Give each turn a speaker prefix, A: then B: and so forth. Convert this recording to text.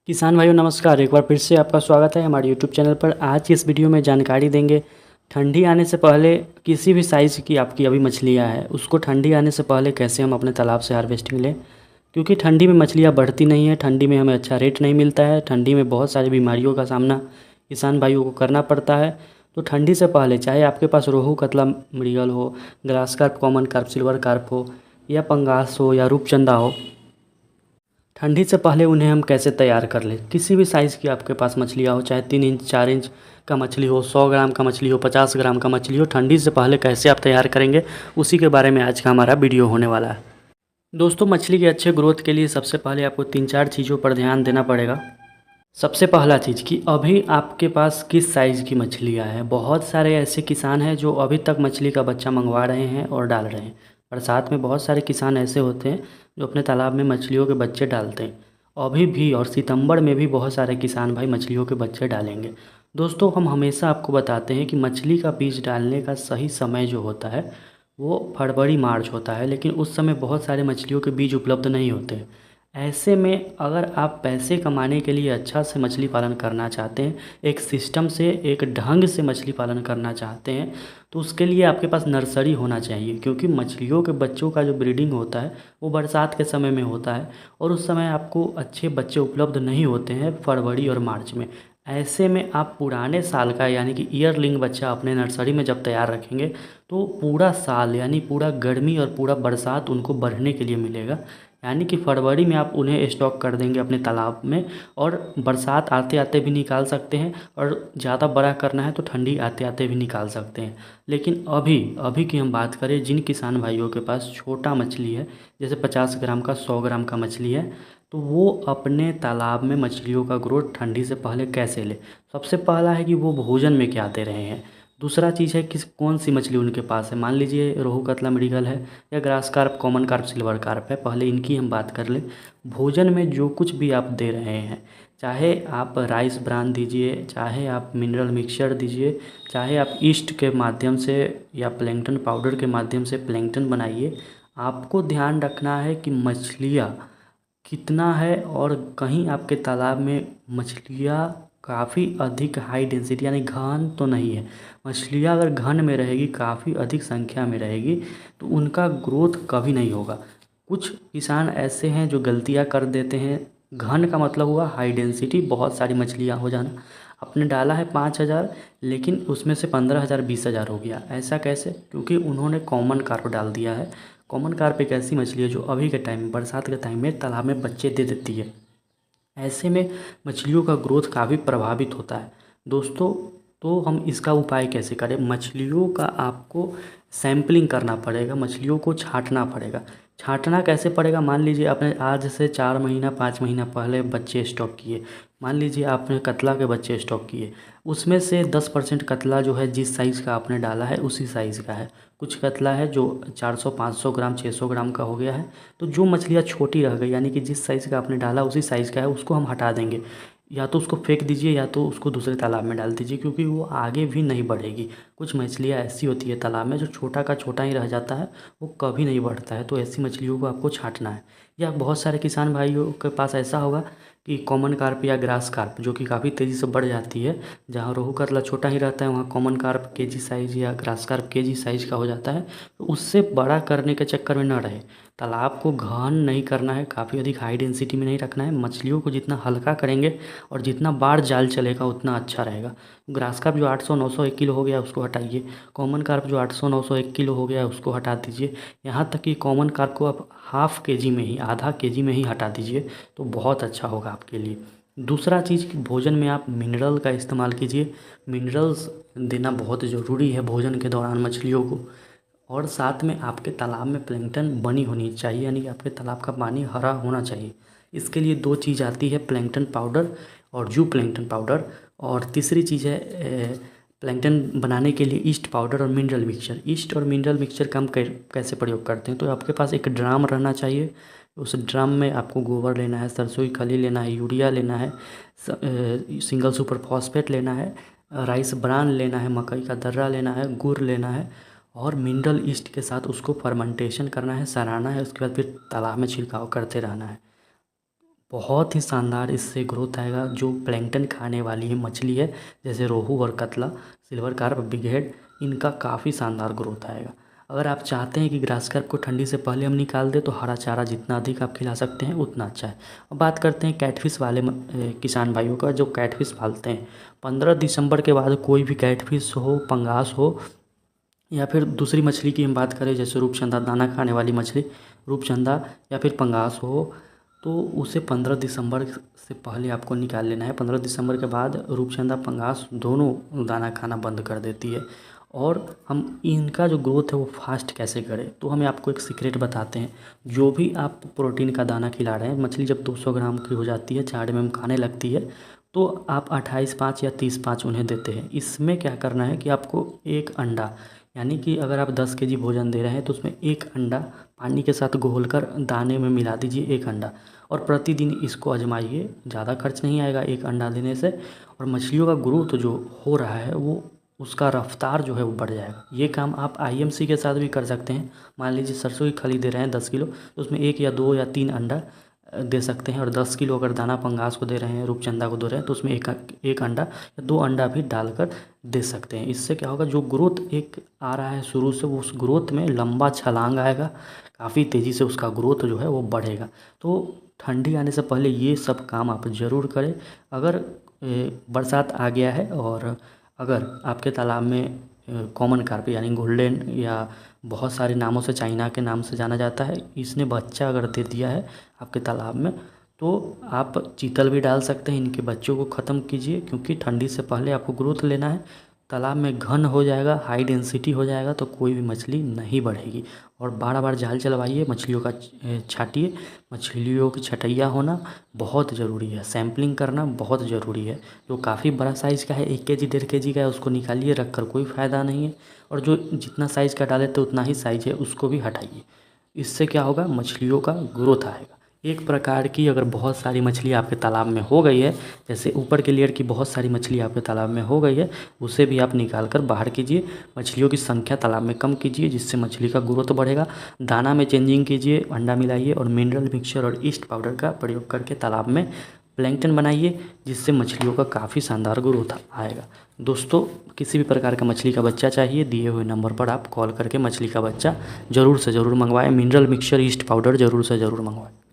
A: किसान भाइयों नमस्कार। एक बार फिर से आपका स्वागत है हमारे यूट्यूब चैनल पर। आज की इस वीडियो में जानकारी देंगे ठंडी आने से पहले किसी भी साइज़ की आपकी अभी मछलियाँ हैं उसको ठंडी आने से पहले कैसे हम अपने तालाब से हार्वेस्टिंग लें, क्योंकि ठंडी में मछलियाँ बढ़ती नहीं है, ठंडी में हमें अच्छा रेट नहीं मिलता है, ठंडी में बहुत सारी बीमारियों का सामना किसान भाइयों को करना पड़ता है। तो ठंडी से पहले चाहे आपके पास रोहू कतला मृगल हो, grass carp, common carp, silver carp हो या पंगास हो या रूपचंदा हो, ठंडी से पहले उन्हें हम कैसे तैयार कर लें। किसी भी साइज़ की आपके पास मछलियाँ हो, चाहे 3 इंच 4 इंच का मछली हो, 100 ग्राम का मछली हो, 50 ग्राम का मछली हो, ठंडी से पहले कैसे आप तैयार करेंगे उसी के बारे में आज का हमारा वीडियो होने वाला है। दोस्तों, मछली के अच्छे ग्रोथ के लिए सबसे पहले आपको 3-4 चीज़ों पर ध्यान देना पड़ेगा। सबसे पहला चीज़ कि अभी आपके पास किस साइज़ की मछलियाँ हैं। बहुत सारे ऐसे किसान हैं जो अभी तक मछली का बच्चा मंगवा रहे हैं और डाल रहे हैं। बरसात में बहुत सारे किसान ऐसे होते हैं जो अपने तालाब में मछलियों के बच्चे डालते हैं अभी भी, और सितंबर में भी बहुत सारे किसान भाई मछलियों के बच्चे डालेंगे। दोस्तों, हम हमेशा आपको बताते हैं कि मछली का बीज डालने का सही समय जो होता है वो फरवरी मार्च होता है, लेकिन उस समय बहुत सारे मछलियों के बीज उपलब्ध नहीं होते। ऐसे में अगर आप पैसे कमाने के लिए अच्छा से मछली पालन करना चाहते हैं, एक सिस्टम से, एक ढंग से मछली पालन करना चाहते हैं, तो उसके लिए आपके पास नर्सरी होना चाहिए, क्योंकि मछलियों के बच्चों का जो ब्रीडिंग होता है वो बरसात के समय में होता है और उस समय आपको अच्छे बच्चे उपलब्ध नहीं होते हैं फरवरी और मार्च में। ऐसे में आप पुराने साल का यानी कि ईयरलिंग बच्चा अपने नर्सरी में जब तैयार रखेंगे तो पूरा साल यानी पूरा गर्मी और पूरा बरसात उनको बढ़ने के लिए मिलेगा। यानी कि फरवरी में आप उन्हें स्टॉक कर देंगे अपने तालाब में और बरसात आते आते भी निकाल सकते हैं, और ज़्यादा बड़ा करना है तो ठंडी आते आते भी निकाल सकते हैं। लेकिन अभी अभी की हम बात करें, जिन किसान भाइयों के पास छोटा मछली है, जैसे 50 ग्राम का, 100 ग्राम का मछली है, तो वो अपने तालाब में मछलियों का ग्रोथ ठंडी से पहले कैसे ले। सबसे पहला है कि वो भोजन में क्या दे रहे हैं। दूसरा चीज़ है कि कौन सी मछली उनके पास है। मान लीजिए रोहू कतला मृगल है या grass carp, common carp, silver carp है, पहले इनकी हम बात कर लें। भोजन में जो कुछ भी आप दे रहे हैं, चाहे आप राइस ब्रान दीजिए, चाहे आप मिनरल मिक्सचर दीजिए, चाहे आप ईस्ट के माध्यम से या प्लैंकटन पाउडर के माध्यम से प्लैंकटन बनाइए, आपको ध्यान रखना है कि मछलियाँ कितना है। और कहीं आपके तालाब में मछलियाँ काफ़ी अधिक हाई डेंसिटी यानी घन तो नहीं है। मछलियाँ अगर घन में रहेगी, काफ़ी अधिक संख्या में रहेगी, तो उनका ग्रोथ कभी नहीं होगा। कुछ किसान ऐसे हैं जो गलतियाँ कर देते हैं। घन का मतलब हुआ हाई डेंसिटी, बहुत सारी मछलियाँ हो जाना। आपने डाला है 5,000, लेकिन उसमें से 15,000 20,000 हो गया। ऐसा कैसे? क्योंकि उन्होंने कॉमन कार्प डाल दिया है। कॉमन कार्प एक ऐसी मछली है जो अभी के टाइम में, बरसात के टाइम में तालाब में बच्चे दे देती है। ऐसे में मछलियों का ग्रोथ काफ़ी प्रभावित होता है। दोस्तों, तो हम इसका उपाय कैसे करें। मछलियों का आपको सैम्पलिंग करना पड़ेगा, मछलियों को छांटना पड़ेगा। छांटना कैसे पड़ेगा? मान लीजिए आपने आज से 4 महीना 5 महीना पहले बच्चे स्टॉक किए। मान लीजिए आपने कतला के बच्चे स्टॉक किए, उसमें से 10% कतला जो है जिस साइज़ का आपने डाला है उसी साइज़ का है। कुछ कतला है जो 400-500 ग्राम 600 ग्राम का हो गया है। तो जो मछलियाँ छोटी रह गई यानी कि जिस साइज़ का आपने डाला उसी साइज़ का है, उसको हम हटा देंगे। या तो उसको फेंक दीजिए या तो उसको दूसरे तालाब में डाल दीजिए, क्योंकि वो आगे भी नहीं बढ़ेगी। कुछ मछलियाँ ऐसी होती है तालाब में जो छोटा का छोटा ही रह जाता है, वो कभी नहीं बढ़ता है। तो ऐसी मछलियों को आपको छांटना है। या बहुत सारे किसान भाइयों के पास ऐसा होगा कि कॉमन कार्प या ग्रास कार्प जो कि काफ़ी तेज़ी से बढ़ जाती है, जहाँ रोहू कतला छोटा ही रहता है वहाँ कॉमन कार्प केजी साइज़ या ग्रास कार्प केजी साइज़ का हो जाता है। तो उससे बड़ा करने के चक्कर में न रहे। तालाब को घन नहीं करना है, काफ़ी अधिक हाई डेंसिटी में नहीं रखना है। मछलियों को जितना हल्का करेंगे और जितना बार जाल चलेगा उतना अच्छा रहेगा। ग्रास कार्प जो 800-900 1 किलो हो गया उसको हटाइए। कॉमन कार्प जो 800-900 1 किलो हो गया है उसको हटा दीजिए। यहाँ तक कि कॉमन कार्प को आप हाफ़ केजी में ही, आधा केजी में ही हटा दीजिए, तो बहुत अच्छा होगा आपके लिए। दूसरा चीज़ कि भोजन में आप मिनरल का इस्तेमाल कीजिए। मिनरल्स देना बहुत ज़रूरी है भोजन के दौरान मछलियों को। और साथ में आपके तालाब में प्लैंकटन बनी होनी चाहिए, यानी कि आपके तालाब का पानी हरा होना चाहिए। इसके लिए 2 चीज़ आती है, प्लैंकटन पाउडर और जू प्लैंकटन पाउडर। और तीसरी चीज़ है प्लैंकटन बनाने के लिए ईस्ट पाउडर और मिनरल मिक्सचर। ईस्ट और मिनरल मिक्सचर का हम कैसे प्रयोग करते हैं, तो आपके पास एक ड्राम रहना चाहिए। उस ड्राम में आपको गोबर लेना है, सरसों की खली लेना है, यूरिया लेना है, सिंगल सुपर फॉस्फेट लेना है, राइस ब्रान लेना है, मकई का दर्रा लेना है, गुड़ लेना है, और मिनरल ईस्ट के साथ उसको फर्मेंटेशन करना है, सराना है। उसके बाद फिर तालाब में छिड़काव करते रहना है। बहुत ही शानदार इससे ग्रोथ आएगा। जो प्लैंकटन खाने वाली है मछली है, जैसे रोहू और कतला, सिल्वर कार्प, बिग हेड, इनका काफ़ी शानदार ग्रोथ आएगा। अगर आप चाहते हैं कि ग्रास कार्प को ठंडी से पहले हम निकाल दें तो हरा चारा जितना अधिक आप खिला सकते हैं उतना अच्छा है। अब बात करते हैं कैटफिश वाले किसान भाइयों का, जो कैटफिश पालते हैं। 15 दिसंबर के बाद कोई भी कैटफिश हो, पंगास हो, या फिर दूसरी मछली की हम बात करें जैसे रूपचंदा, दाना खाने वाली मछली रूपचंदा या फिर पंगास हो, तो उसे 15 दिसंबर से पहले आपको निकाल लेना है। 15 दिसंबर के बाद रूपचंदा, पंगास दोनों दाना खाना बंद कर देती है। और हम इनका जो ग्रोथ है वो फास्ट कैसे करें, तो हमें आपको एक सीक्रेट बताते हैं। जो भी आप प्रोटीन का दाना खिला रहे हैं, मछली जब 200 ग्राम की हो जाती है, 4 में खाने लगती है, तो आप 28/5 या 30/5 उन्हें देते हैं। इसमें क्या करना है कि आपको एक अंडा, यानी कि अगर आप 10 केजी भोजन दे रहे हैं तो उसमें एक अंडा पानी के साथ घोलकर दाने में मिला दीजिए, एक अंडा, और प्रतिदिन इसको आजमाइए। ज़्यादा खर्च नहीं आएगा एक अंडा देने से, और मछलियों का ग्रोथ जो हो रहा है वो, उसका रफ्तार जो है वो बढ़ जाएगा। ये काम आप आईएमसी के साथ भी कर सकते हैं। मान लीजिए सरसों की खली दे रहे हैं 10 किलो, तो उसमें 1 या 2 या 3 अंडा दे सकते हैं। और 10 किलो अगर दाना पंगास को दे रहे हैं, रूपचंदा को दे रहे हैं, तो उसमें एक अंडा या 2 अंडा भी डालकर दे सकते हैं। इससे क्या होगा, जो ग्रोथ एक आ रहा है शुरू से, वो उस ग्रोथ में लंबा छलांग आएगा, काफ़ी तेज़ी से उसका ग्रोथ जो है वो बढ़ेगा। तो ठंडी आने से पहले ये सब काम आप ज़रूर करें। अगर बरसात आ गया है और अगर आपके तालाब में कॉमन कार्प यानी गोल्डन, या बहुत सारे नामों से चाइना के नाम से जाना जाता है, इसने बच्चा अगर दे दिया है आपके तालाब में, तो आप चीतल भी डाल सकते हैं। इनके बच्चों को ख़त्म कीजिए, क्योंकि ठंडी से पहले आपको ग्रोथ लेना है। तालाब में घन हो जाएगा, हाई डेंसिटी हो जाएगा, तो कोई भी मछली नहीं बढ़ेगी। और बार बार जाल चलवाइए, मछलियों का छाटिए। मछलियों की छटैया होना बहुत ज़रूरी है, सैम्पलिंग करना बहुत ज़रूरी है। जो काफ़ी बड़ा साइज़ का है, 1 केजी 1.5 केजी का है, उसको निकालिए, रख कर कोई फ़ायदा नहीं है। और जो जितना साइज़ का डाले थे उतना ही साइज़ है उसको भी हटाइए। इससे क्या होगा, मछलियों का ग्रोथ आएगा। एक प्रकार की अगर बहुत सारी मछली आपके तालाब में हो गई है, जैसे ऊपर के लेयर की बहुत सारी मछली आपके तालाब में हो गई है, उसे भी आप निकाल कर बाहर कीजिए। मछलियों की संख्या तालाब में कम कीजिए, जिससे मछली का ग्रोथ बढ़ेगा। दाना में चेंजिंग कीजिए, अंडा मिलाइए, और मिनरल मिक्सचर और ईस्ट पाउडर का प्रयोग करके तालाब में प्लैंकटन बनाइए, जिससे मछलियों का काफ़ी शानदार ग्रोथ आएगा। दोस्तों, किसी भी प्रकार का मछली का बच्चा चाहिए, दिए हुए नंबर पर आप कॉल करके मछली का बच्चा ज़रूर से ज़रूर मंगवाएं। मिनरल मिक्सचर, ईस्ट पाउडर ज़रूर से ज़रूर मंगवाएं।